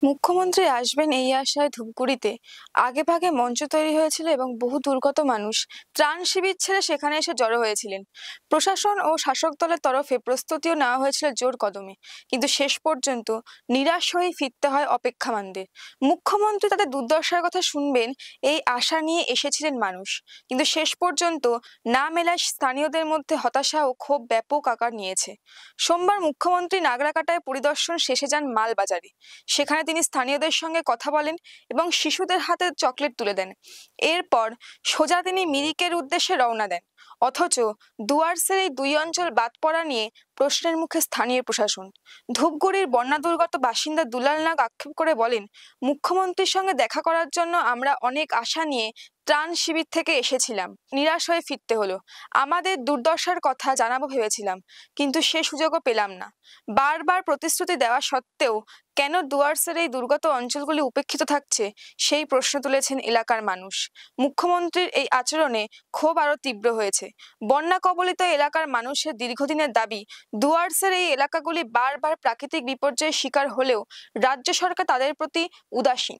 মুখ্যমন্ত্রী আসবেন এই আশায় ধূপগুড়িতে আগেভাগে মঞ্চ তৈরি হয়েছিল এবং বহু দুর্গত মানুষ ত্রাণ শিবির ছেড়ে সেখানে এসে জড়ো হয়েছিলেন। প্রশাসন ও শাসক দলের তরফে প্রস্তুতিও নেওয়া হয়েছিল জোর কদমে, কিন্তু শেষ পর্যন্ত নিরাশ হয়ে ফিরতে হয় অপেক্ষমানদের। মুখ্যমন্ত্রী তাদের দুর্দশার কথা শুনবেন এই আশা নিয়ে এসেছিলেন মানুষ, কিন্তু শেষ পর্যন্ত না মেলায় স্থানীয়দের মধ্যে হতাশা ও ক্ষোভ ব্যাপক আকার নিয়েছে। সোমবার মুখ্যমন্ত্রী নাগরাকাটায় পরিদর্শন শেষে যান মালবাজারে। সেখানে তিনি স্থানীয়দের সঙ্গে কথা বলেন এবং শিশুদের হাতে চকলেট তুলে দেন। এরপর সোজা তিনি মিরিকের উদ্দেশ্যে রওনা দেন। অথচ ডুয়ার্সের এই দুই অঞ্চল বাদ পড়া নিয়ে প্রশ্নের মুখে স্থানীয় প্রশাসন। ধূপগুড়ির বন্যা দুর্গত বাসিন্দা দুলাল নাগ আক্ষেপ করে বলেন, মুখ্যমন্ত্রীর সঙ্গে দেখা করার জন্য আমরা অনেক আশা নিয়ে ত্রাণ শিবির থেকে এসেছিলাম, নিরাশ হয়ে ফিরতে হলো। আমাদের দুর্দশার কথা জানাবো ভেবেছিলাম, কিন্তু সে সুযোগও পেলাম না। বারবার প্রতিশ্রুতি দেওয়া সত্ত্বেও কেন ডুয়ার্সের এই দুর্গত অঞ্চলগুলি উপেক্ষিত থাকছে, সেই প্রশ্ন তুলেছেন এলাকার মানুষ। মুখ্যমন্ত্রীর এই আচরণে ক্ষোভ আরো তীব্র হয়েছে। বন্যা কবলিত এলাকার মানুষের দীর্ঘদিনের দাবি, ডুয়ার্সের এই এলাকাগুলি বারবার প্রাকৃতিক বিপর্যয়ের শিকার হলেও রাজ্য সরকার তাদের প্রতি উদাসীন।